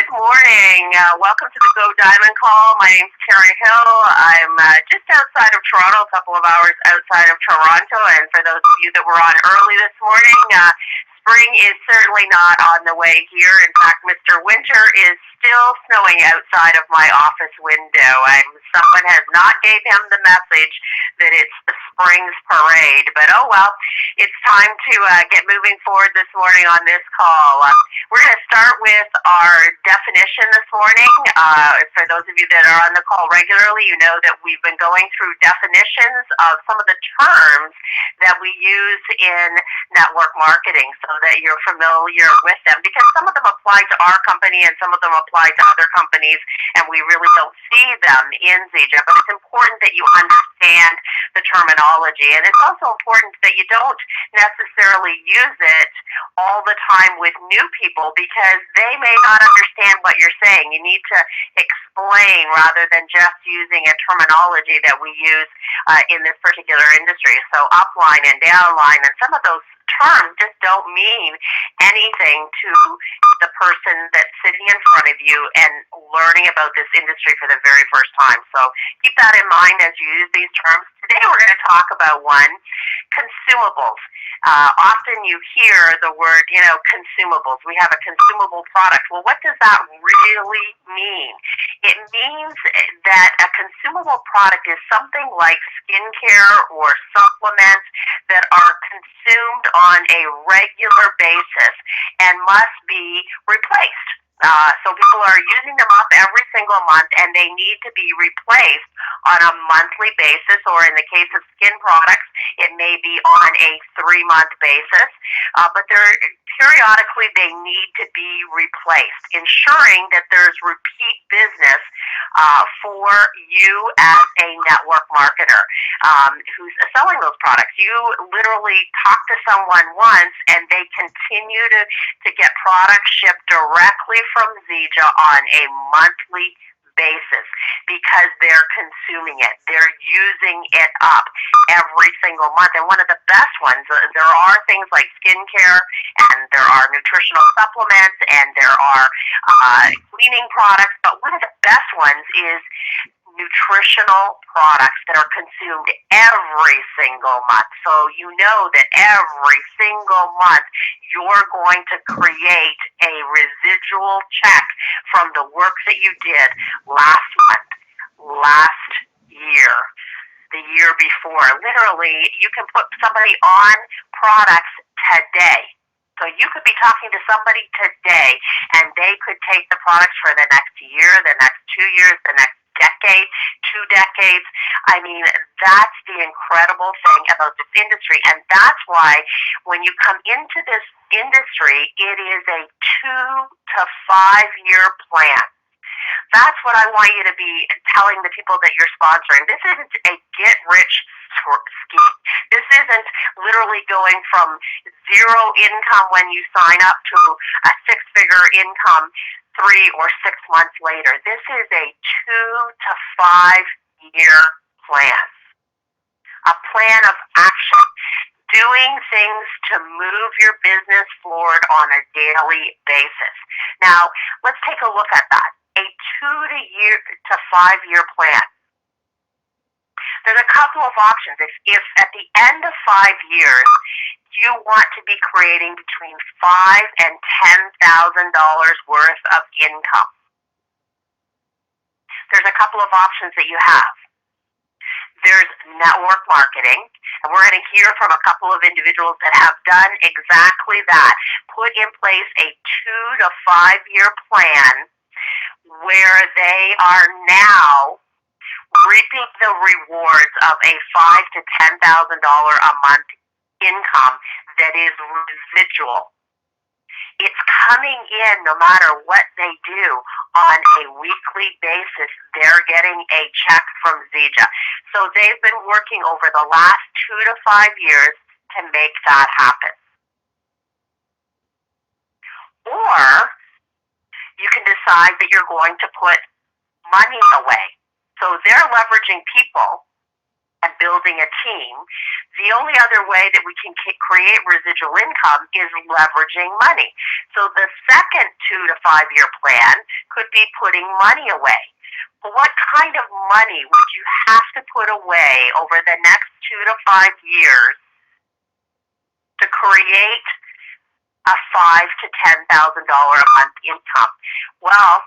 Good morning. Welcome to the Go Diamond call. My name's Karen Hill. I'm just outside of Toronto, a couple of hours outside of Toronto. And for those of you that were on early this morning, spring is certainly not on the way here. In fact, Mr. Winter is still snowing outside of my office window. Someone has not gave him the message that it's the spring's parade. But oh well, it's time to get moving forward this morning on this call. We're going to start with our definition this morning. For those of you that are on the call regularly, you know that we've been going through definitions of some of the terms that we use in network marketing so that you're familiar with them, because some of them apply to our company and some of them apply to other companies, and we really don't see them in Zija. But it's important that you understand the terminology, and it's also important that you don't necessarily use it all the time with new people, because they may not understand what you're saying. You need to explain rather than just using a terminology that we use in this particular industry. So upline and downline, and some of those terms just don't mean anything to the person that's sitting in front of you and learning about this industry for the very first time. So keep that in mind as you use these terms. Today we're going to talk about one, consumables. Often you hear the word, consumables. We have a consumable product. Well, what does that really mean? It means that a consumable product is something like skincare or supplements that are consumed on a regular basis and must be replaced. So people are using them up every single month, and they need to be replaced on a monthly basis, or in the case of skin products, it may be on a 3-month basis. But periodically they need to be replaced, ensuring that there's repeat business for you as a network marketer who's selling those products. You literally talk to someone once, and they continue to get products shipped directly from Zija on a monthly basis because they're consuming it. They're using it up every single month. And one of the best ones, there are things like skincare, and there are nutritional supplements, and there are cleaning products, but one of the best ones is nutritional products that are consumed every single month. So you know that every single month you're going to create a residual check from the work that you did last month, last year, the year before. Literally, you can put somebody on products today. So you could be talking to somebody today, and they could take the products for the next year, the next 2 years, the next decade, 2 decades. I mean, that's the incredible thing about this industry. And that's why when you come into this industry, it is a 2 to 5 year plan. That's what I want you to be telling the people that you're sponsoring. This isn't a get-rich scheme. This isn't literally going from 0 income when you sign up to a 6-figure income 3 or 6 months later. This is a 2 to 5 year plan, a plan of action, doing things to move your business forward on a daily basis. Now, let's take a look at that. A 2 to 5 year plan. There's a couple of options. If at the end of 5 years you want to be creating between $5,000 and $10,000 worth of income, there's a couple of options that you have. There's network marketing, and we're going to hear from a couple of individuals that have done exactly that. Put in place a 2 to 5 year plan where they are now reaping the rewards of a $5,000 to $10,000 a month income that is residual. It's coming in no matter what they do on a weekly basis. They're getting a check from Zija. So they've been working over the last 2 to 5 years to make that happen. Or you can decide that you're going to put money away. So they're leveraging people and building a team, the only other way that we can create residual income is leveraging money. So the second 2 to 5 year plan could be putting money away. What kind of money would you have to put away over the next 2 to 5 years to create a $5,000 to $10,000 a month income? Well,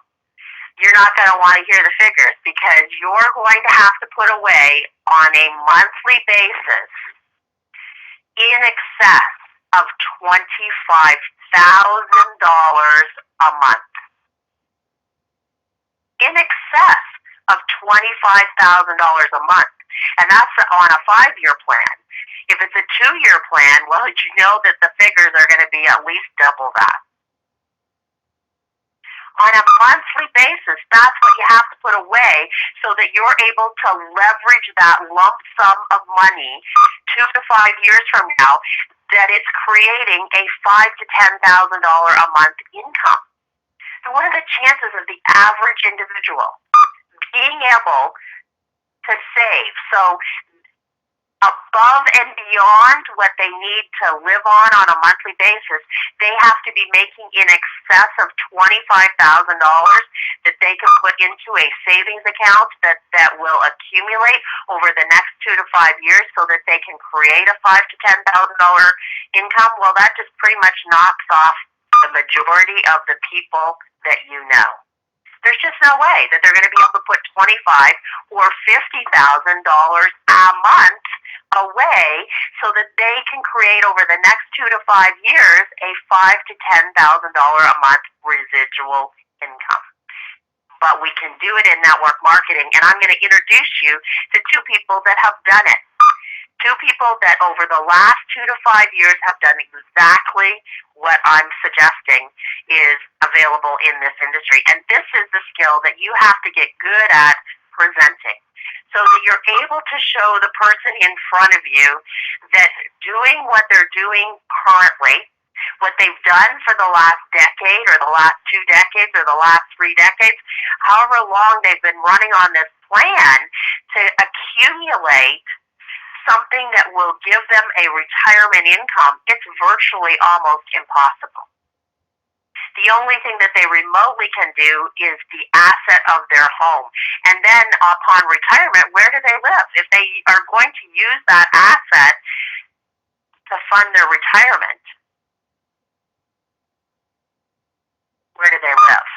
you're not going to want to hear the figures, because you're going to have to put away on a monthly basis in excess of $25,000 a month. In excess of $25,000 a month. And that's on a 5 year plan. If it's a 2 year plan, well, you know that the figures are going to be at least double that. On a monthly basis, that's what you have to put away so that you're able to leverage that lump sum of money 2 to 5 years from now, that it's creating a $5,000 to $10,000 a month income. So what are the chances of the average individual being able to save? So above and beyond what they need to live on a monthly basis, they have to be making in excess of $25,000 that they can put into a savings account that will accumulate over the next 2 to 5 years, so that they can create a $5,000 to $10,000 income. Well, that just pretty much knocks off the majority of the people that you know. There's just no way that they're going to be able to put $25,000 or $50,000 a month away so that they can create over the next 2 to 5 years a $5,000 to $10,000 a month residual income. But we can do it in network marketing, and I'm going to introduce you to 2 people that have done it. 2 people that over the last 2 to 5 years have done exactly what I'm suggesting is available in this industry. And this is the skill that you have to get good at presenting, so that you're able to show the person in front of you that doing what they're doing currently, what they've done for the last decade or the last 2 decades or the last 3 decades, however long they've been running on this plan to accumulate something that will give them a retirement income, it's virtually almost impossible. The only thing that they remotely can do is the asset of their home. And then upon retirement, where do they live? If they are going to use that asset to fund their retirement, where do they live?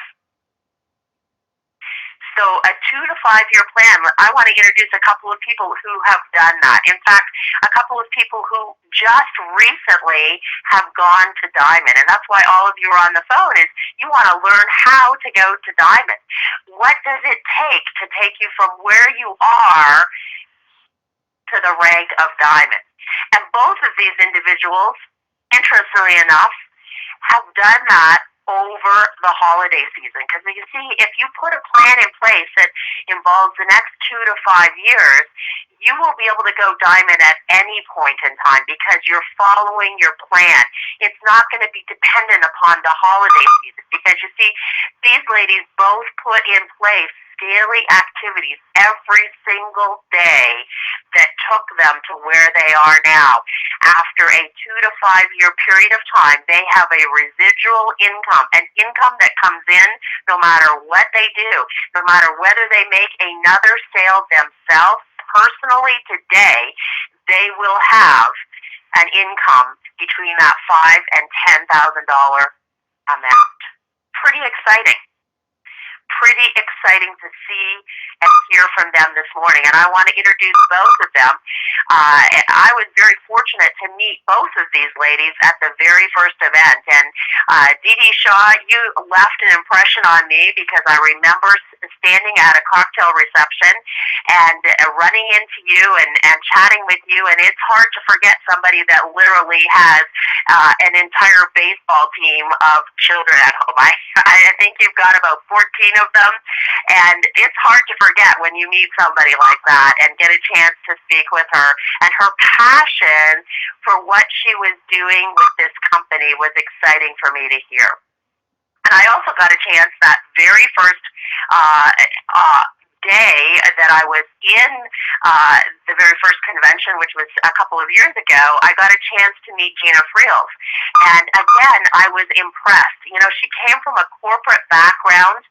So a 2 to 5 year plan, I want to introduce a couple of people who have done that. In fact, a couple of people who just recently have gone to Diamond. And that's why all of you are on the phone, is you want to learn how to go to Diamond. What does it take you from where you are to the rank of Diamond? And both of these individuals, interestingly enough, have done that over the holiday season. Because you see, if you put a plan in place that involves the next 2 to 5 years, you will be able to go Diamond at any point in time because you're following your plan. It's not going to be dependent upon the holiday season, because you see, these ladies both put in place daily activities every single day that took them to where they are now. After a 2 to 5 year period of time, they have a residual income, an income that comes in no matter what they do, no matter whether they make another sale themselves personally today, they will have an income between that $5,000 and $10,000 amount. Pretty exciting. Pretty exciting to see and hear from them this morning. And I want to introduce both of them. And I was very fortunate to meet both of these ladies at the very first event. And Dee Dee Shaw, you left an impression on me, because I remember standing at a cocktail reception and running into you and chatting with you. And it's hard to forget somebody that literally has an entire baseball team of children at home. I think you've got about 14 of them, and it's hard to forget when you meet somebody like that and get a chance to speak with her. And her passion for what she was doing with this company was exciting for me to hear. And I also got a chance that very first day that I was in the very first convention, which was a couple of years ago, I got a chance to meet Gina Friels. And again, I was impressed. You know, she came from a corporate background.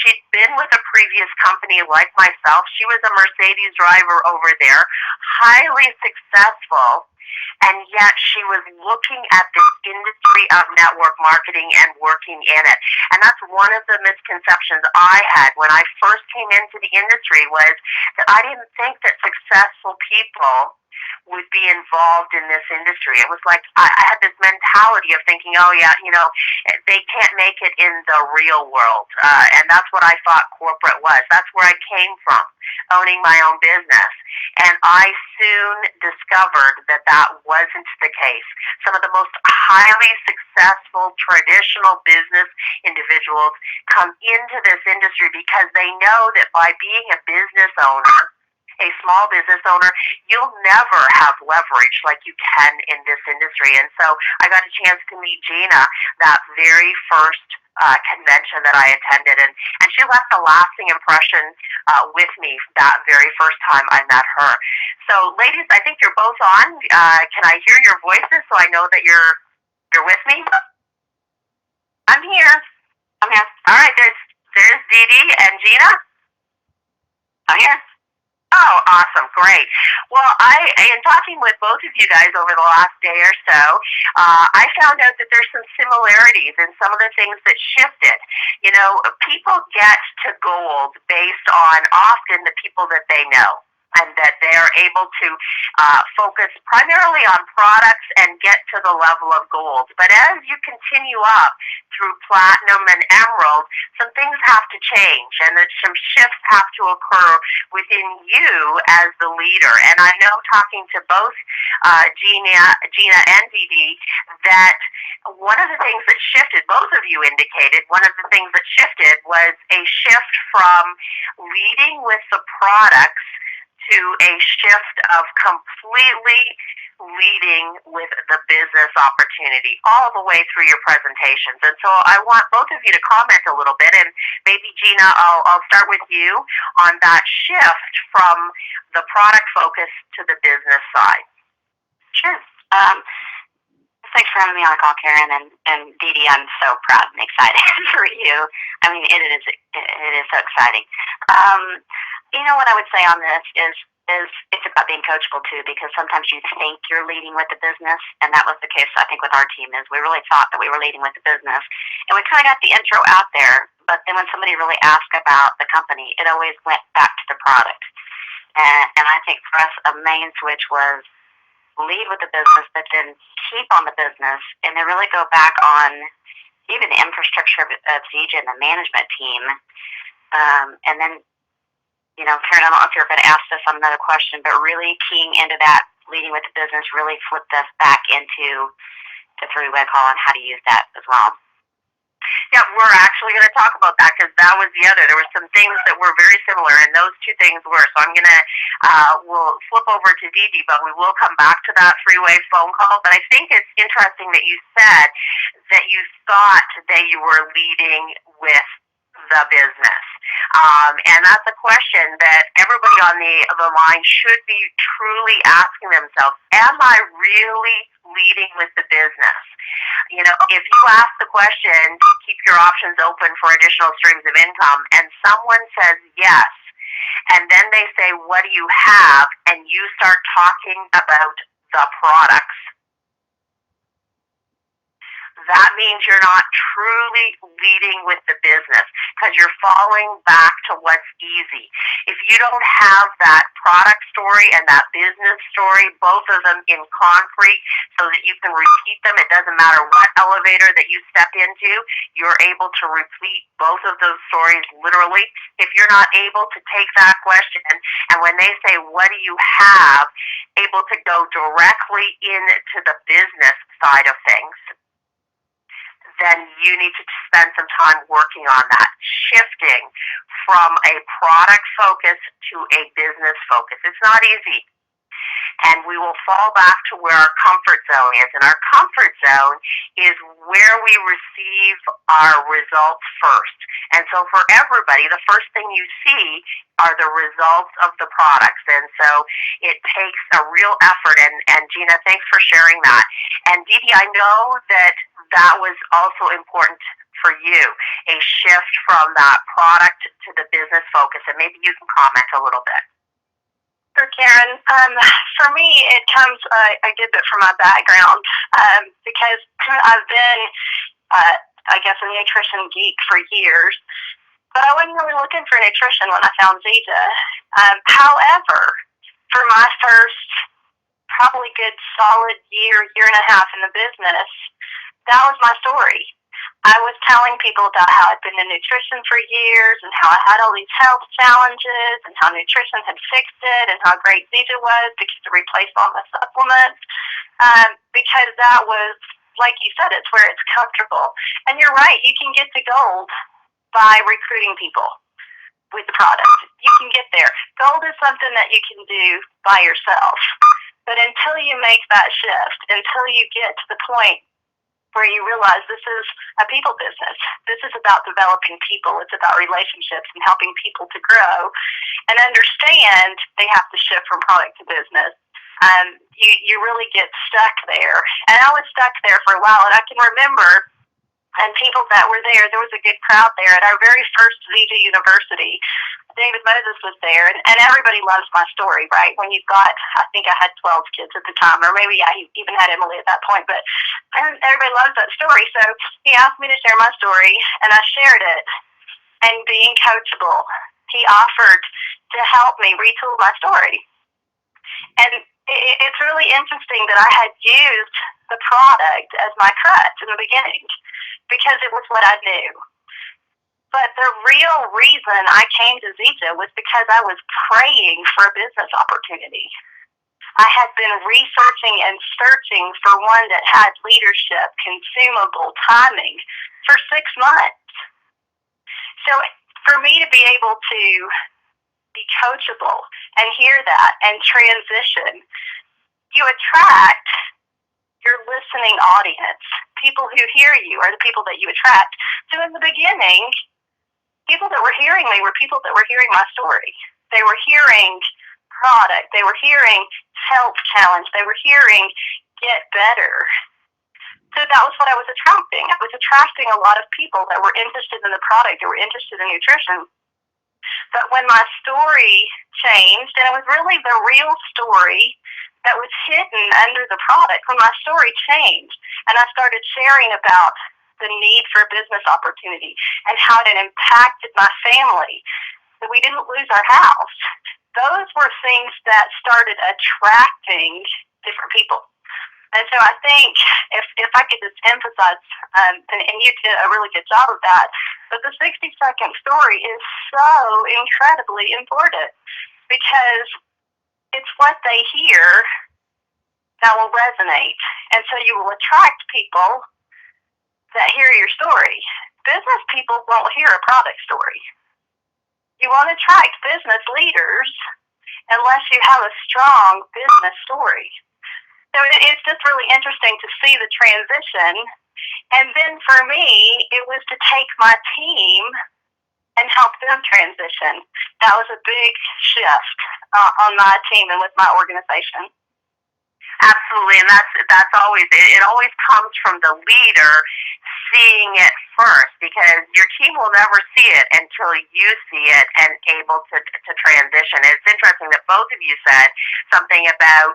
She'd been with a previous company like myself. She was a Mercedes driver over there, highly successful, and yet she was looking at this industry of network marketing and working in it. And that's one of the misconceptions I had when I first came into the industry, was that I didn't think that successful people would be involved in this industry. It was like I had this mentality of thinking, oh yeah, you know, they can't make it in the real world. And that's what I thought corporate was. That's where I came from, owning my own business. And I soon discovered that that wasn't the case. Some of the most highly successful traditional business individuals come into this industry because they know that by being a business owner, a small business owner, you'll never have leverage like you can in this industry. And so I got a chance to meet Gina that very first convention that I attended, and she left a lasting impression with me that very first time I met her. So ladies, I think you're both on. Can I hear your voices so I know that you're with me? I'm here. I'm here. All right, there's Dee Dee and Gina. I'm here. Oh, awesome. Great. Well, in talking with both of you guys over the last day or so, I found out that there's some similarities in some of the things that shifted. You know, people get to gold based on often the people that they know, and that they're able to focus primarily on products and get to the level of gold. But as you continue up through platinum and emerald, some things have to change, and that some shifts have to occur within you as the leader. And I know, talking to both Gina and Dee Dee, that one of the things that shifted, both of you indicated, one of the things that shifted was a shift from leading with the products to a shift of completely leading with the business opportunity all the way through your presentations. And so I want both of you to comment a little bit, and maybe Gina, I'll start with you on that shift from the product focus to the business side. Sure. Thanks for having me on the call, Karen, and Dee Dee, I'm so proud and excited for you. I mean, it is so exciting. You know, what I would say on this is it's about being coachable too, because sometimes you think you're leading with the business, and that was the case, I think, with our team. Is we really thought that we were leading with the business, and we kind of got the intro out there, but then when somebody really asked about the company, it always went back to the product. And I think for us, a main switch was lead with the business, but then keep on the business, and then really go back on even the infrastructure of ZJ and the management team, and then, you know, Karen, I don't know if you're going to ask this on another question, but really keying into that leading with the business really flipped us back into the three-way call and how to use that as well. Yeah, we're actually going to talk about that, because that was the other. There were some things that were very similar, and those two things were. So I'm going to, we'll flip over to Dee Dee, but we will come back to that three-way phone call. But I think it's interesting that you said that you thought that you were leading with the business. And that's a question that everybody on the line should be truly asking themselves. Am I really leading with the business? You know, if you ask the question, keep your options open for additional streams of income, and someone says yes, and then they say, what do you have? And you start talking about the products, that means you're not truly leading with the business, because you're falling back to what's easy. If you don't have that product story and that business story, both of them in concrete, so that you can repeat them, it doesn't matter what elevator that you step into, you're able to repeat both of those stories literally. If you're not able to take that question, and when they say, what do you have, able to go directly into the business side of things, then you need to spend some time working on that, shifting from a product focus to a business focus. It's not easy. and we will fall back to where our comfort zone is. And our comfort zone is where we receive our results first. And so for everybody, the first thing you see are the results of the products. And so it takes a real effort. And Gina, thanks for sharing that. And Dee Dee, I know that was also important for you, a shift from that product to the business focus. And maybe you can comment a little bit. Sure, Karen. For me, it comes a good bit from my background because I've been, I guess, a nutrition geek for years, but I wasn't really looking for nutrition when I found Zeta. However, for my first probably good solid year and a half in the business, that was my story. I was telling people about how I'd been in nutrition for years and how I had all these health challenges and how nutrition had fixed it and how great Zeta was because it replaced all my supplements. Because that was, like you said, it's where it's comfortable. And you're right, you can get to gold by recruiting people with the product. You can get there. Gold is something that you can do by yourself. But until you make that shift, until you get to the point where you realize this is a people business. This is about developing people. It's about relationships and helping people to grow and understand they have to shift from product to business. You really get stuck there. And I was stuck there for a while, and I can remember and people that were there was a good crowd there at our very first Zeta University. David Moses was there, and everybody loves my story, right? When you've got, I think I had 12 kids at the time, or maybe I even had Emily at that point, but everybody loves that story. So he asked me to share my story, and I shared it. And being coachable, he offered to help me retool my story. And it's really interesting that I had used the product as my crutch in the beginning because it was what I knew. But the real reason I came to Zeta was because I was praying for a business opportunity. I had been researching and searching for one that had leadership, consumable, timing for 6 months. So for me to be able to be coachable and hear that and transition, you attract your listening audience. People who hear you are the people that you attract. So in the beginning, people that were hearing me were people that were hearing my story. They were hearing product. They were hearing health challenge. They were hearing get better. So that was what I was attracting. I was attracting a lot of people that were interested in the product, that were interested in nutrition. But when my story changed, and it was really the real story that was hidden under the product, when my story changed, and I started sharing about the need for a business opportunity and how it impacted my family, that we didn't lose our house. Those were things that started attracting different people. And so I think if I could just emphasize, and you did a really good job of that, but the 60-second story is so incredibly important because it's what they hear that will resonate. And so you will attract people that hear your story. Business people won't hear a product story. You won't attract business leaders unless you have a strong business story. So it's just really interesting to see the transition. And then for me, it was to take my team and help them transition. That was a big shift on my team and with my organization. Absolutely, and that's always it always comes from the leader seeing it first, because your team will never see it until you see it and able to transition. It's interesting that both of you said something about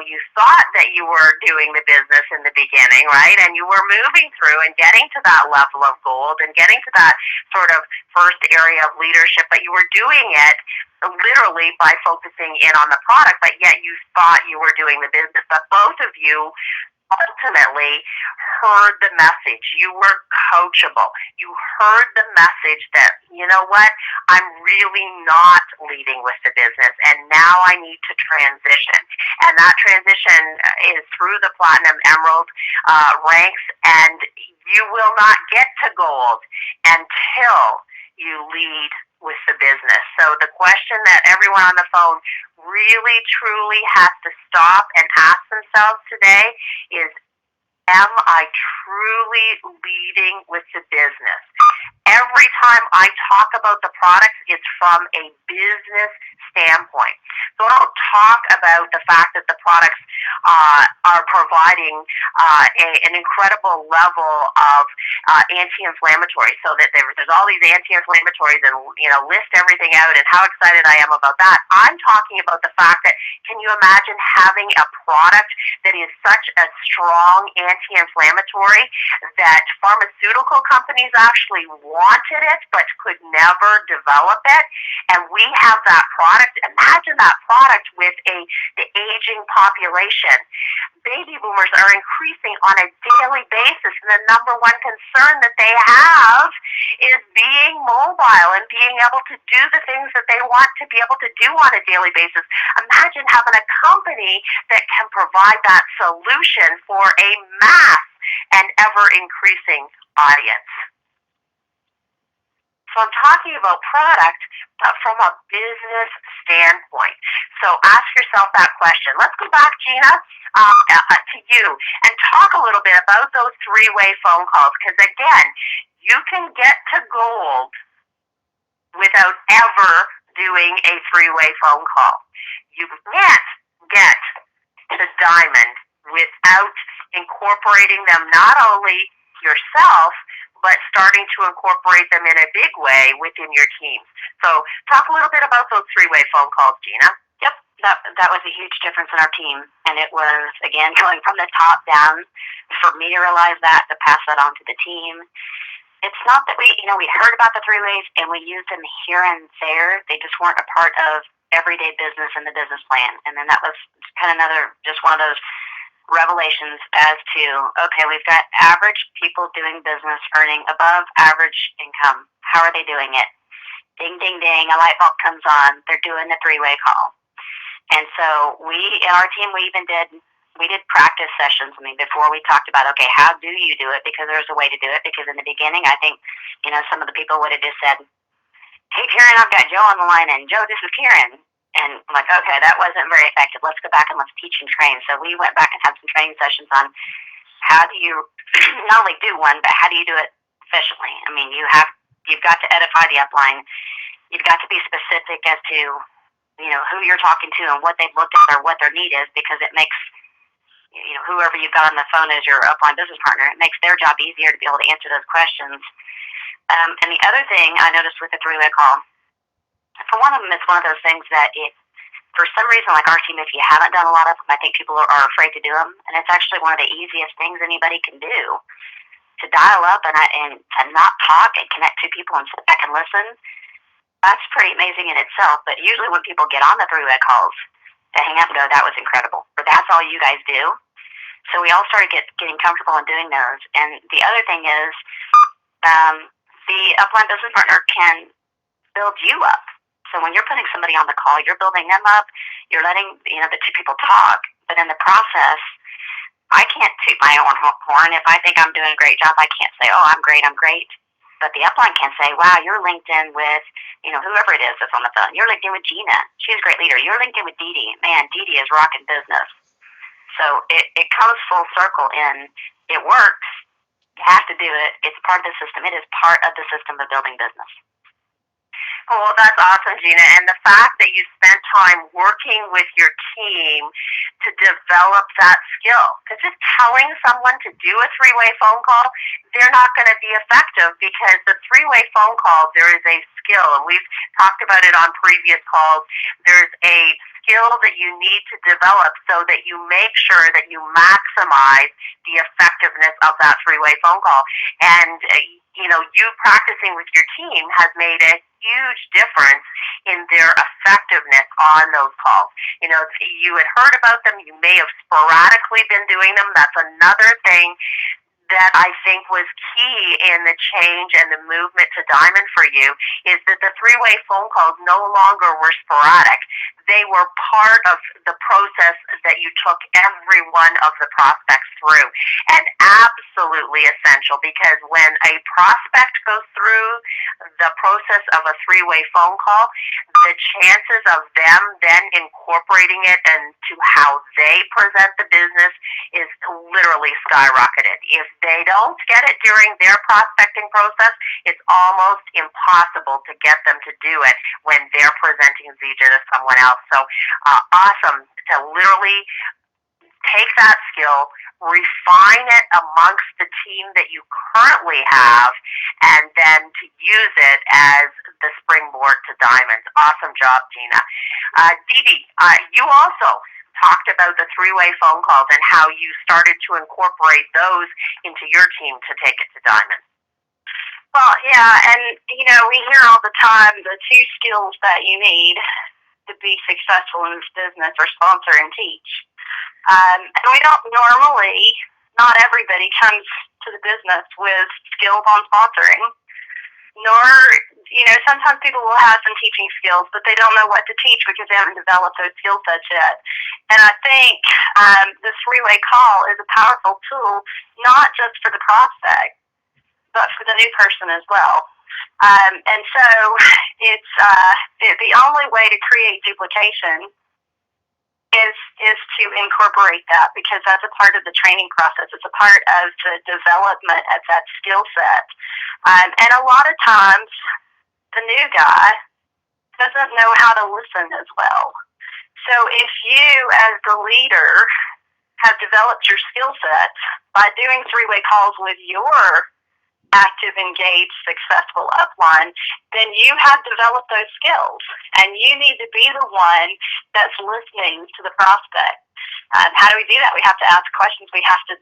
you thought that you were doing the business in the beginning, right? And you were moving through and getting to that level of gold and getting to that sort of first area of leadership, but you were doing it literally by focusing in on the product, but yet you thought you were doing the business. But both of you ultimately heard the message. You were coachable. You heard the message that, you know what, I'm really not leading with the business, and now I need to transition. And that transition is through the Platinum Emerald ranks, and you will not get to gold until you lead with the business. So the question that everyone on the phone really, truly has to stop and ask themselves today is, am I truly leading with the business? Every time I talk about the products, it's from a business standpoint. So I don't talk about the fact that the products are providing an incredible level of anti-inflammatory, so that there's all these anti-inflammatories, and list everything out and how excited I am about that. I'm talking about the fact that, can you imagine having a product that is such a strong anti-inflammatory that pharmaceutical companies actually wanted it but could never develop it, and we have that product? Imagine that product with the aging population. Baby boomers are increasing on a daily basis, and the number one concern that they have is being mobile and being able to do the things that they want to be able to do on a daily basis. Imagine having a company that can provide that solution for a mass and ever increasing audience. So I'm talking about product, but from a business standpoint. So ask yourself that question. Let's go back, Gina, to you, and talk a little bit about those three-way phone calls, because again, you can get to gold without ever doing a three-way phone call. You can't get to diamond without incorporating them, not only yourself, but starting to incorporate them in a big way within your teams. So talk a little bit about those three-way phone calls, Gina. Yep, that was a huge difference in our team, and it was, again, going from the top down. For me to realize that, to pass that on to the team. It's not that we heard about the three-ways and we used them here and there. They just weren't a part of everyday business in the business plan. And then that was kind of just one of those revelations as to, okay, we've got average people doing business earning above average income. How are they doing it? Ding, ding, ding, a light bulb comes on. They're doing the three-way call. And so in our team, we did practice sessions. Before we talked about, okay, how do you do it? Because there's a way to do it. Because in the beginning, I think, some of the people would have just said, hey, Karen, I've got Joe on the line, and Joe, this is Karen. And I'm like, okay, that wasn't very effective. Let's go back and let's teach and train. So we went back and had some training sessions on how do you not only do one, but how do you do it efficiently? You've got to edify the upline. You've got to be specific as to, who you're talking to and what they've looked at or what their need is, because it makes, whoever you've got on the phone as your upline business partner, it makes their job easier to be able to answer those questions. And the other thing I noticed with the three-way call, for one of them, it's one of those things that for some reason, like our team, if you haven't done a lot of them, I think people are afraid to do them. And it's actually one of the easiest things anybody can do, to dial up and not talk and connect to people and sit back and listen. That's pretty amazing in itself. But usually when people get on the three-way calls, they hang up and go, that was incredible. Or that's all you guys do. So we all started getting comfortable in doing those. And the other thing is, the upline business partner can build you up. So when you're putting somebody on the call, you're building them up. You're letting the two people talk. But in the process, I can't toot my own horn. If I think I'm doing a great job, I can't say, oh, I'm great. But the upline can say, wow, you're linked in with, whoever it is that's on the phone. You're linked in with Gina. She's a great leader. You're linked in with Dee Dee. Man, Dee Dee is rocking business. So it comes full circle in. It works. You have to do it. It's part of the system. It is part of the system of building business. Well, that's awesome, Gina. And the fact that you spent time working with your team to develop that skill. Because just telling someone to do a three-way phone call, they're not going to be effective, because the three-way phone call, there is a skill. And we've talked about it on previous calls. There's a skill that you need to develop so that you make sure that you maximize the effectiveness of that three-way phone call. And you practicing with your team has made a huge difference in their effectiveness on those calls. You had heard about them. You may have sporadically been doing them. That's another thing that I think was key in the change and the movement to Diamond for you, is that the three-way phone calls no longer were sporadic. They were part of the process that you took every one of the prospects through. And absolutely essential, because when a prospect goes through the process of a three-way phone call, the chances of them then incorporating it into how they present the business is literally skyrocketed. If they don't get it during their prospecting process, it's almost impossible to get them to do it when they're presenting Zija to someone else. So awesome to literally take that skill, refine it amongst the team that you currently have, and then to use it as the springboard to diamonds. Awesome job, Gina. Dee, you also talked about the three-way phone calls and how you started to incorporate those into your team to take it to diamonds. Well, yeah, and we hear all the time the two skills that you need to be successful in this business are sponsor and teach. And we don't normally, not everybody comes to the business with skills on sponsoring, nor, sometimes people will have some teaching skills, but they don't know what to teach because they haven't developed those skill sets yet. And I think the three-way call is a powerful tool, not just for the prospect, but for the new person as well. And so it's the only way to create duplication is to incorporate that, because that's a part of the training process. It's a part of the development of that skill set. And a lot of times, the new guy doesn't know how to listen as well. So if you, as the leader, have developed your skill set by doing three-way calls with your active, engaged, successful upline, then you have developed those skills, and you need to be the one that's listening to the prospect. How do we do that? We have to ask questions. We have to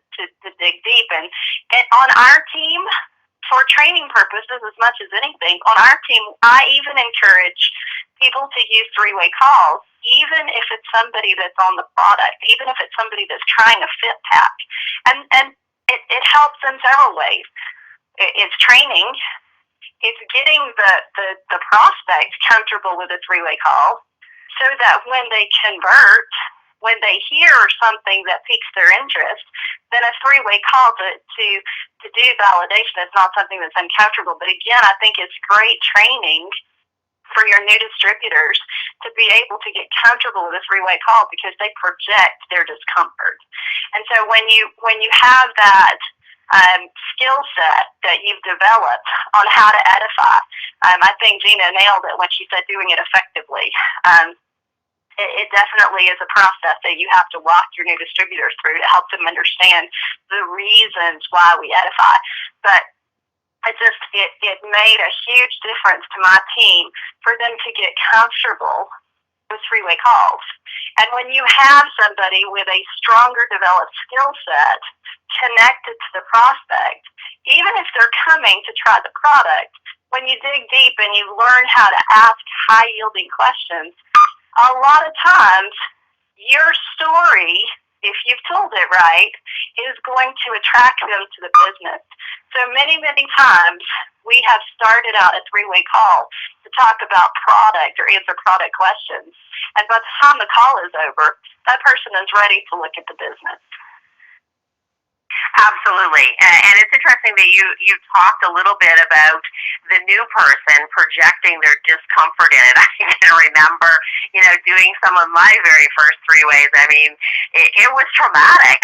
dig deep. And on our team, for training purposes as much as anything, on our team, I even encourage people to use three-way calls, even if it's somebody that's on the product, even if it's somebody that's trying to fit pack. And it helps in several ways. It's training. It's getting the prospect comfortable with a three-way call so that when they convert, when they hear something that piques their interest, then a three-way call to do validation is not something that's uncomfortable. But again, I think it's great training for your new distributors to be able to get comfortable with a three-way call, because they project their discomfort. And so when you have that skill set that you've developed on how to edify. I think Gina nailed it when she said doing it effectively. It definitely is a process that you have to walk your new distributors through to help them understand the reasons why we edify. But it made a huge difference to my team for them to get comfortable with three-way calls. And when you have somebody with a stronger developed skill set connected to the prospect, even if they're coming to try the product, when you dig deep and you learn how to ask high-yielding questions, a lot of times your story, if you've told it right, is going to attract them to the business. So many, many times we have started out a three-way call to talk about product or answer product questions. And by the time the call is over, that person is ready to look at the business. Absolutely. And it's interesting that you talked a little bit about the new person projecting their discomfort in it. I can remember, doing some of my very first three-ways. I mean, it was traumatic.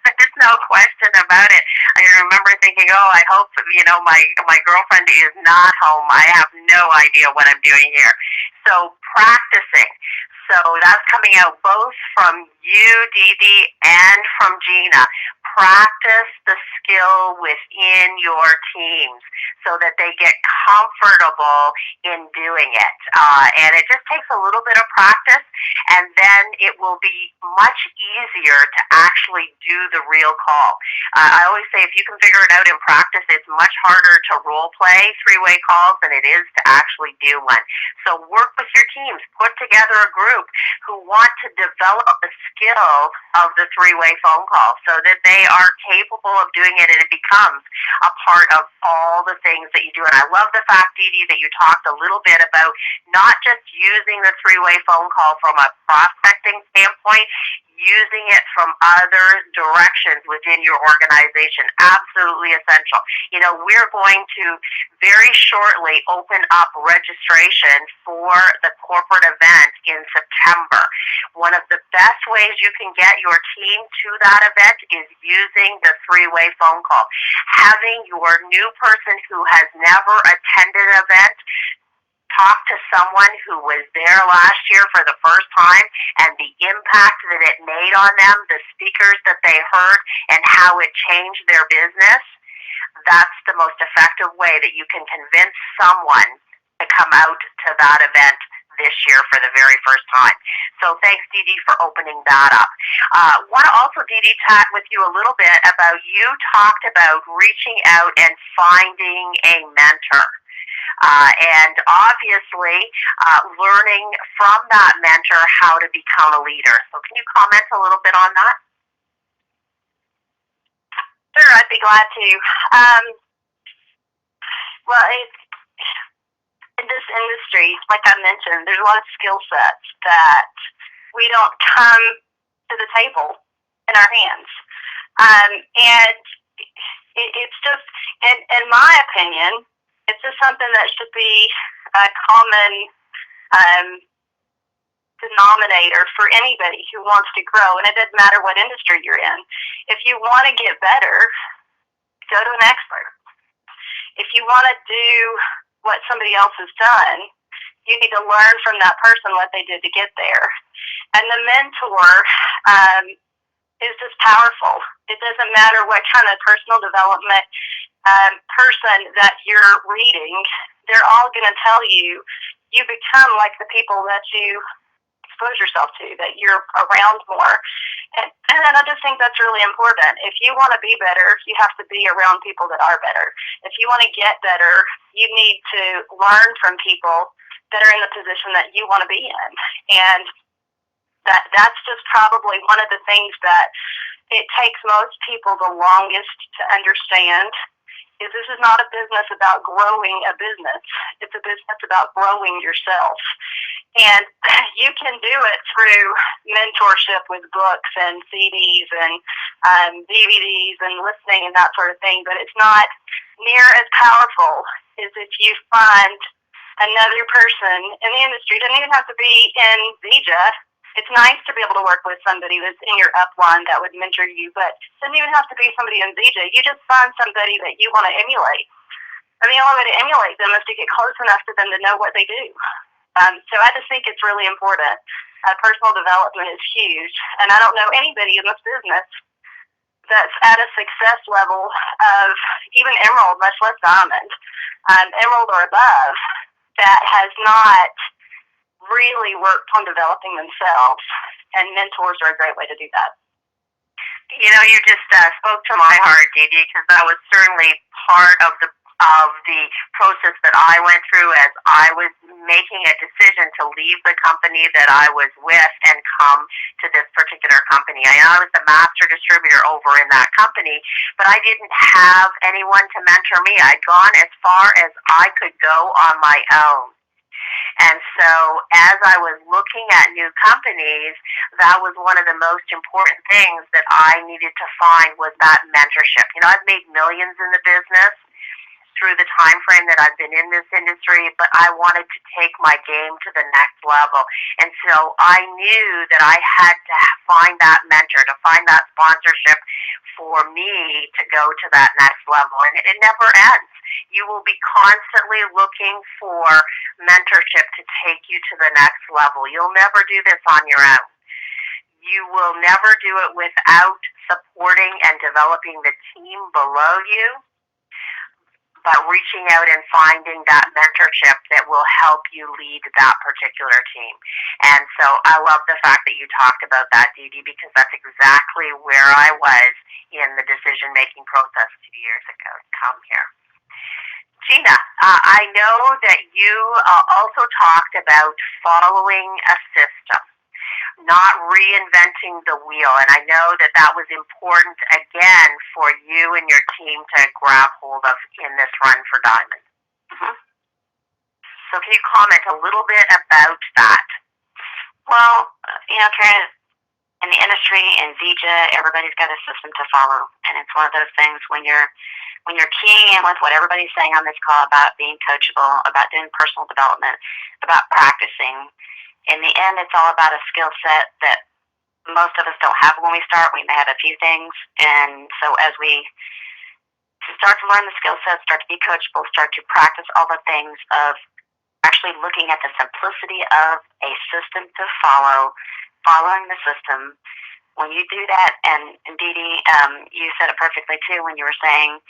There's no question about it. I remember thinking, I hope, my girlfriend is not home. I have no idea what I'm doing here. So practicing. So that's coming out both from you, Dee Dee, and from Gina. Practice the skill within your teams so that they get comfortable in doing it. And it just takes a little bit of practice, and then it will be much easier to actually do the real call. I always say if you can figure it out in practice, it's much harder to role play three-way calls than it is to actually do one. So work with your teams. Put together a group who want to develop the skill of the three-way phone call so that they are capable of doing it, and it becomes a part of all the things that you do. And I love the fact, Dee Dee, that you talked a little bit about not just using the three-way phone call from a prospecting standpoint, using it from other directions within your organization. Absolutely essential. You know, we're going to very shortly open up registration for the corporate event in September. One of the best ways you can get your team to that event is using the three-way phone call. Having your new person who has never attended an event talk to someone who was there last year for the first time and the impact that it made on them, the speakers that they heard, and how it changed their business, that's the most effective way that you can convince someone to come out to that event this year for the very first time. So thanks, Dee Dee, for opening that up. Want to also, Dee Dee, chat with you a little bit about, you talked about reaching out and finding a mentor. And obviously learning from that mentor how to become a leader. So can you comment a little bit on that? Sure, I'd be glad to. Well, in this industry, like I mentioned, there's a lot of skill sets that we don't come to the table in our hands. And it's just, in my opinion, it's just something that should be a common denominator for anybody who wants to grow, and it doesn't matter what industry you're in. If you want to get better, go to an expert. If you want to do what somebody else has done, you need to learn from that person what they did to get there. And the mentor is just powerful. It doesn't matter what kind of personal development person that you're reading, they're all going to tell you, you become like the people that you expose yourself to, that you're around more. And I just think that's really important. If you want to be better, you have to be around people that are better. If you want to get better, you need to learn from people that are in the position that you want to be in. And that's just probably one of the things that it takes most people the longest to understand, is this is not a business about growing a business. It's a business about growing yourself. And you can do it through mentorship with books and CDs and DVDs and listening and that sort of thing, but it's not near as powerful as if you find another person in the industry. It doesn't even have to be in VIJA. It's nice to be able to work with somebody that's in your upline that would mentor you, but it doesn't even have to be somebody in VIJA. You just find somebody that you want to emulate. And the only way to emulate them is to get close enough to them to know what they do. So I just think it's really important. Personal development is huge, and I don't know anybody in this business that's at a success level of even emerald, much less diamond, emerald or above, that has not really worked on developing themselves, and mentors are a great way to do that. You know, you just spoke to my heart, Dee Dee, because that was certainly part of the process that I went through as I was making a decision to leave the company that I was with and come to this particular company. I was the master distributor over in that company, but I didn't have anyone to mentor me. I'd gone as far as I could go on my own. And so as I was looking at new companies, that was one of the most important things that I needed to find, was that mentorship. You know, I've made millions in the business through the time frame that I've been in this industry, but I wanted to take my game to the next level. And so I knew that I had to find that mentor, to find that sponsorship for me to go to that next level. And it never ends. You will be constantly looking for mentorship to take you to the next level. You'll never do this on your own. You will never do it without supporting and developing the team below you, but reaching out and finding that mentorship that will help you lead that particular team. And so I love the fact that you talked about that, Dee Dee, because that's exactly where I was in the decision-making process 2 years ago to come here. Gina, I know that you also talked about following a system, not reinventing the wheel, and I know that that was important, again, for you and your team to grab hold of in this run for Diamond. Mm-hmm. So can you comment a little bit about that? Well, you know, Karen, in the industry, in VJA, everybody's got a system to follow, and it's one of those things when you're keying in with what everybody's saying on this call about being coachable, about doing personal development, about practicing. In the end, it's all about a skill set that most of us don't have when we start. We may have a few things, and so as we start to learn the skill set, start to be coachable, start to practice all the things of actually looking at the simplicity of a system to follow, following the system. When you do that, and Dee Dee, you said it perfectly too when you were saying,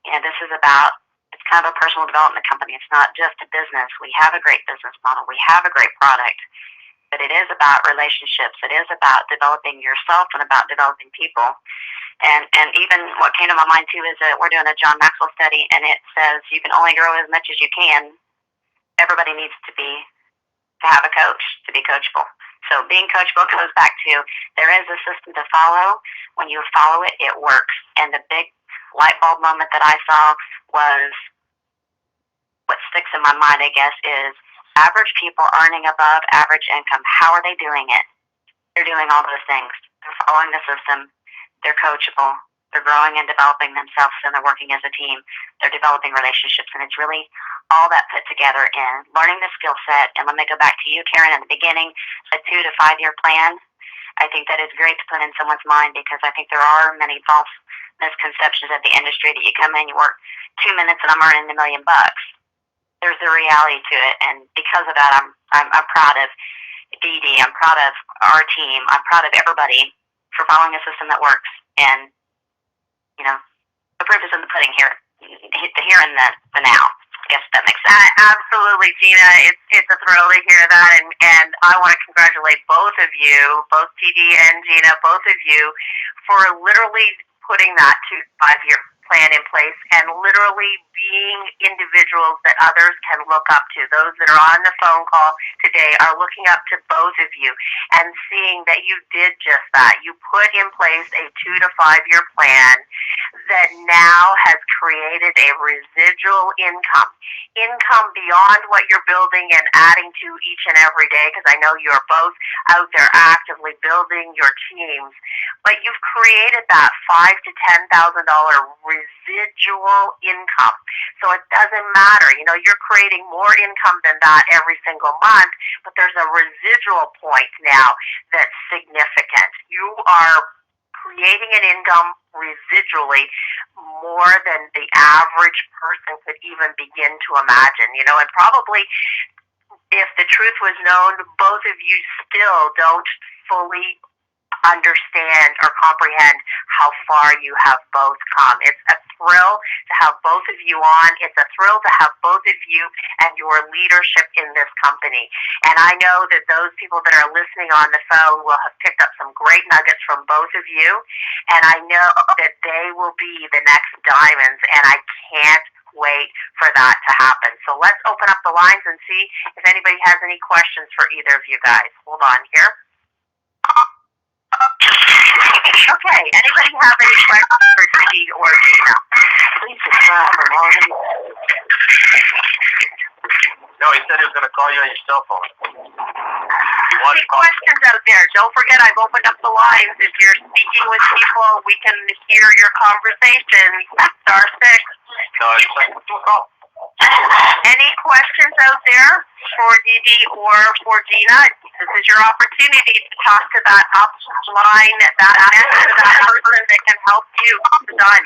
this is about, it's kind of a personal development company. It's not just a business. We have a great business model. We have a great product. But it is about relationships. It is about developing yourself and about developing people. And even what came to my mind too is that we're doing a John Maxwell study, and it says you can only grow as much as you can. Everybody needs to have a coach to be coachable. So being coachable goes back to there is a system to follow. When you follow it, it works. And the big light bulb moment that I saw was what sticks in my mind, I guess, is average people earning above average income. How are they doing it? They're doing all those things. They're following the system. They're coachable. They're growing and developing themselves, and they're working as a team. They're developing relationships, and it's really all that put together in learning the skill set. And let me go back to you, Karen, in the beginning, a 2 to 5 year plan. I think that is great to put in someone's mind because I think there are many false misconceptions of the industry that you come in, you work 2 minutes, and I'm earning $1 million. There's a reality to it, and because of that, I'm proud of Dee Dee. I'm proud of our team. I'm proud of everybody for following a system that works. And the proof is in the pudding here, the here and the now. I guess that makes sense. Absolutely, Gina. It's a thrill to hear that, and I want to congratulate both of you, both Dee Dee and Gina, both of you, for literally putting that 2 to 5 year plan in place and literally being individuals that others can look up to. Those that are on the phone call today are looking up to both of you and seeing that you did just that. You put in place a 2 to 5 year plan that now has created a residual income beyond what you're building and adding to each and every day, because I know you're both out there actively building your teams, but you've created that $5,000 to $10,000 residual income. So it doesn't matter, you're creating more income than that every single month, but there's a residual point now that's significant. You are creating an income residually more than the average person could even begin to imagine, and probably if the truth was known, both of you still don't fully understand or comprehend how far you have both come. It's a thrill to have both of you on. It's a thrill to have both of you and your leadership in this company. And I know that those people that are listening on the phone will have picked up some great nuggets from both of you. And I know that they will be the next diamonds, and I can't wait for that to happen. So let's open up the lines and see if anybody has any questions for either of you guys. Hold on here. Okay, anybody have any questions for Dee or Gina? Please subscribe for more. No, he said he was going to call you on your cell phone. Any questions out there? Don't forget, I've opened up the lines. If you're speaking with people, we can hear your conversation. Star 6. No, I just like to call. Any questions out there for Dee Dee or for Gina? This is your opportunity to talk to that upline, that person that can help you. Done.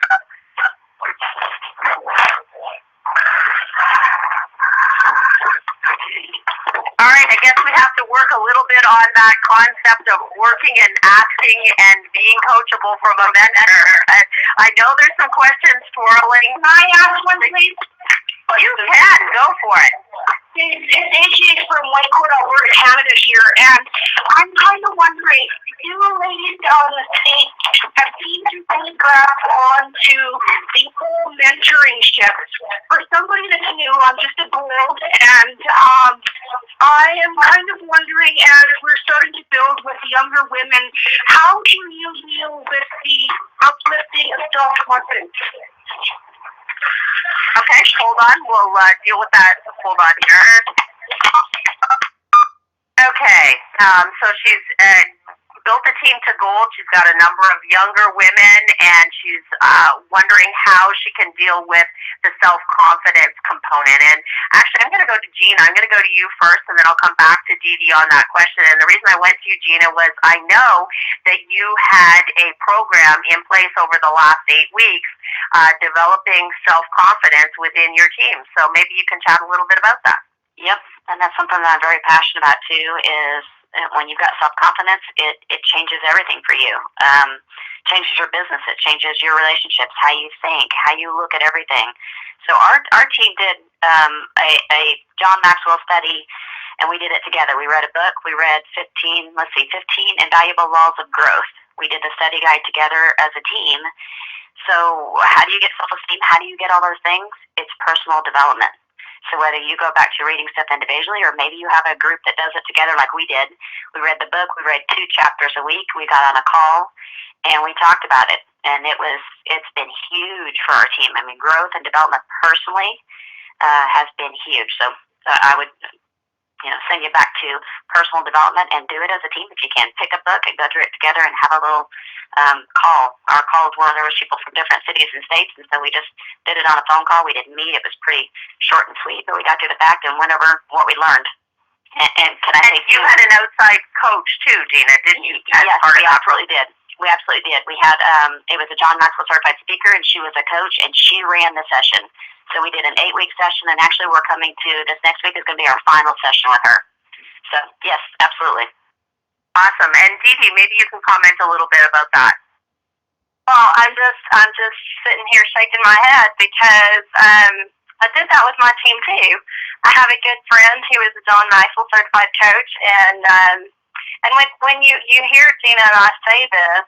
All right, I guess we have to work a little bit on that concept of working and acting and being coachable from a mentor. I know there's some questions swirling. Can I ask one, please? You can. Go for it. It's AJ from Whitecourt, Alberta, Canada here, and I'm kind of wondering, you ladies on the state have seemed to really grab on to the whole mentoring shift. For somebody that's new, I'm just a gold, and I am kind of wondering, as we're starting to build with younger women, how do you deal with the uplifting of self-confidence? Okay, hold on. We'll deal with that. Hold on here. Okay, so she's built a team to gold. She's got a number of younger women, and she's wondering how she can deal with the self-confidence component. And actually, I'm going to go to Gina. I'm going to go to you first, and then I'll come back to Dee Dee on that question. And the reason I went to you, Gina, was I know that you had a program in place over the last 8 weeks developing self-confidence within your team. So maybe you can chat a little bit about that. Yep, and that's something that I'm very passionate about too, is when you've got self-confidence, it changes everything for you. Changes your business, it changes your relationships, how you think, how you look at everything. So our team did a John Maxwell study, and we did it together. We read a book, we read 15 Invaluable Laws of Growth. We did the study guide together as a team. So how do you get self-esteem? How do you get all those things? It's personal development. So whether you go back to reading stuff individually, or maybe you have a group that does it together like we did. We read the book, we read 2 chapters a week, we got on a call, and we talked about it. And it's been huge for our team. I mean, growth and development personally has been huge. So I would send you back to personal development and do it as a team if you can. Pick a book and go through it together and have a little call. Our calls were there was people from different cities and states, and so we just did it on a phone call. We didn't meet. It was pretty short and sweet, but we got through the fact and went over what we learned. And can I say you had an outside coach too, Gina, didn't you? Yes, we absolutely did. We absolutely did. We had it was a John Maxwell certified speaker, and she was a coach, and she ran the session. So we did an 8-week session, and actually we're coming to this next week is going to be our final session with her. So yes, absolutely. Awesome. And Dee Dee, maybe you can comment a little bit about that. Well, I'm just sitting here shaking my head because I did that with my team too. I have a good friend who is a John Maxwell certified coach, and when you hear Gina and I say this,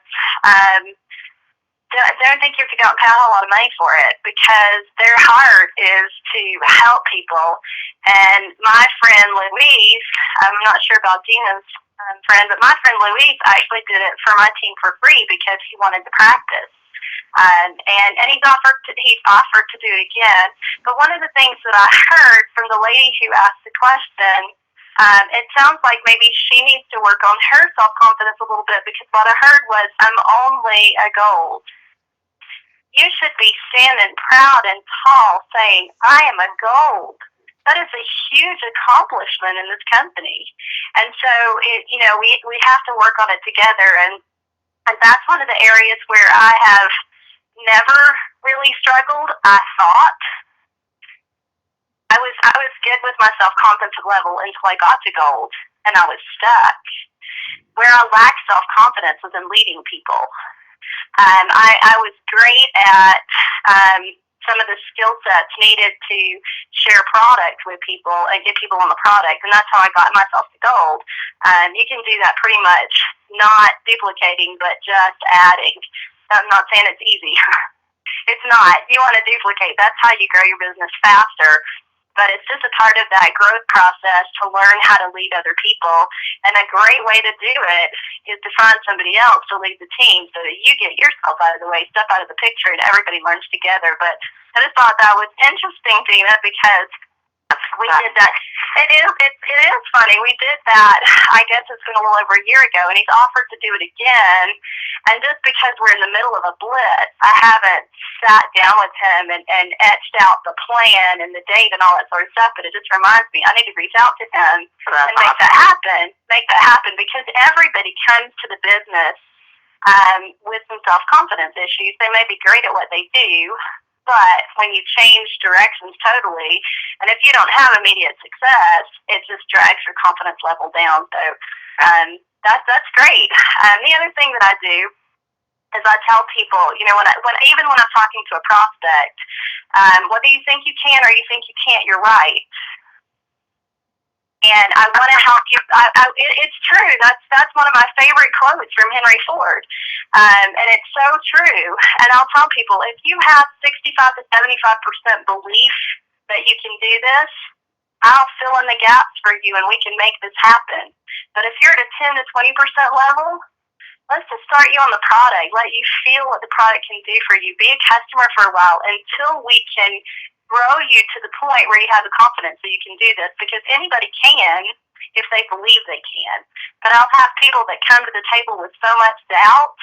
don't think you don't pay a lot of money for it, because their heart is to help people. And my friend Louise, I'm not sure about Gina's friend, but my friend Louise actually did it for my team for free because he wanted to practice. And he's offered to do it again. But one of the things that I heard from the lady who asked the question, it sounds like maybe she needs to work on her self-confidence a little bit, because what I heard was, I'm only a gold. You should be standing proud and tall saying, I am a gold. That is a huge accomplishment in this company. And so, we have to work on it together. And that's one of the areas where I have never really struggled. I thought I was good with my self-confidence level until I got to gold, and I was stuck. Where I lacked self-confidence was in leading people. I was great at some of the skill sets needed to share product with people and get people on the product, and that's how I got myself to gold. You can do that pretty much not duplicating, but just adding. I'm not saying it's easy. It's not. You want to duplicate. That's how you grow your business faster. But it's just a part of that growth process to learn how to lead other people. And a great way to do it is to find somebody else to lead the team, so that you get yourself out of the way, step out of the picture, and everybody learns together. But I just thought that was interesting, Gina, because we did that. It is funny. We did that, I guess it's been a little over a year ago, and he's offered to do it again. And just because we're in the middle of a blitz, I haven't sat down with him and etched out the plan and the date and all that sort of stuff, but it just reminds me, I need to reach out to him and make that happen. Because everybody comes to the business with some self-confidence issues. They may be great at what they do, but when you change directions totally, and if you don't have immediate success, it just drags your confidence level down. So that's great. The other thing that I do is I tell people, even when I'm talking to a prospect, whether you think you can or you think you can't, you're right. And I want to help you. It's true. That's one of my favorite quotes from Henry Ford. And it's so true. And I'll tell people, if you have 65 to 75% belief that you can do this, I'll fill in the gaps for you and we can make this happen. But if you're at a 10 to 20% level, let's just start you on the product. Let you feel what the product can do for you. Be a customer for a while until we can grow you to the point where you have the confidence that you can do this, because anybody can. if they believe they can. But I'll have people that come to the table with so much doubt,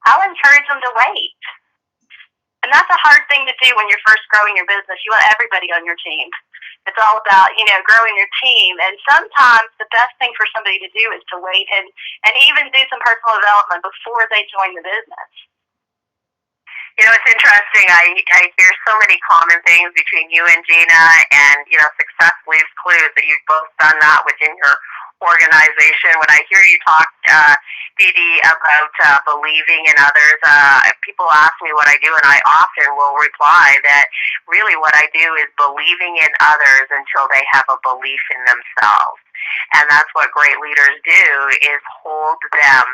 I'll encourage them to wait. And that's a hard thing to do when you're first growing your business. You want everybody on your team. It's all about, growing your team. And sometimes the best thing for somebody to do is to wait and even do some personal development before they join the business. It's interesting. I hear so many common things between you and Gina, and success leaves clues that you've both done that within your organization. When I hear you talk, Dee Dee, about believing in others, people ask me what I do, and I often will reply that really what I do is believing in others until they have a belief in themselves. And that's what great leaders do, is hold them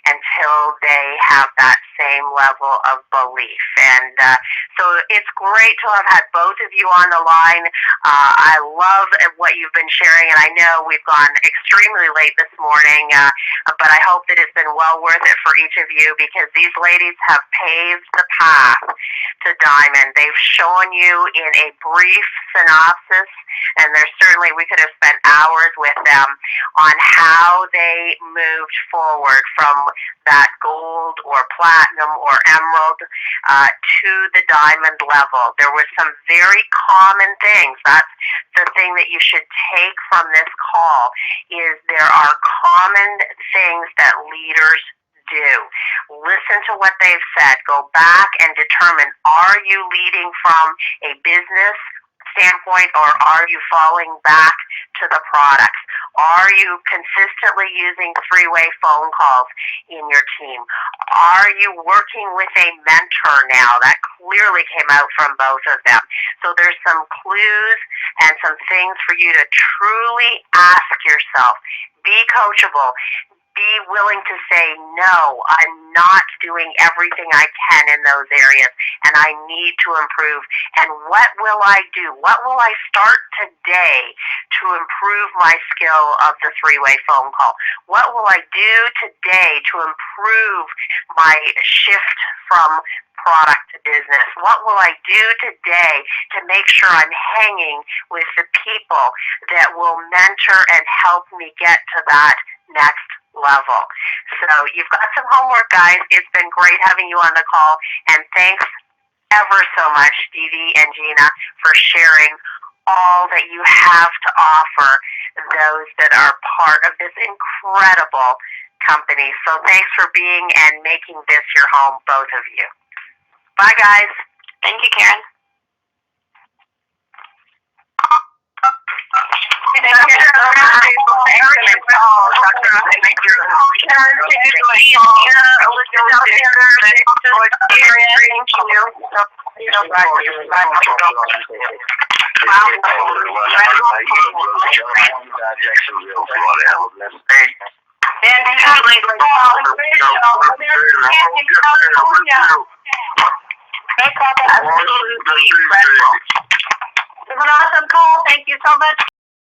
until they have that same level of belief. And so it's great to have had both of you on the line. I love what you've been sharing, and I know we've gone extremely late this morning, but I hope that it's been well worth it for each of you, because these ladies have paved the path to Diamond. They've shown you in a brief synopsis, and there's certainly, we could have spent hours with them on how they moved forward from that gold or platinum or emerald to the diamond level. There were some very common things. That's the thing that you should take from this call, is there are common things that leaders do. Listen to what they've said. Go back and determine, are you leading from a business standpoint, or are you falling back to the products? Are you consistently using three-way phone calls in your team? Are you working with a mentor now? That clearly came out from both of them. So there's some clues and some things for you to truly ask yourself. Be coachable. Be willing to say, no, I'm not doing everything I can in those areas, and I need to improve. And what will I do? What will I start today to improve my skill of the three-way phone call? What will I do today to improve my shift from product to business? What will I do today to make sure I'm hanging with the people that will mentor and help me get to that next level? So you've got some homework, guys. It's been great having you on the call, and thanks ever so much, Dee Dee and Gina, for sharing all that you have to offer those that are part of this incredible company. So thanks for being and making this your home, both of you. Bye, guys. Thank you, Karen. It was an awesome call. Thank you so much.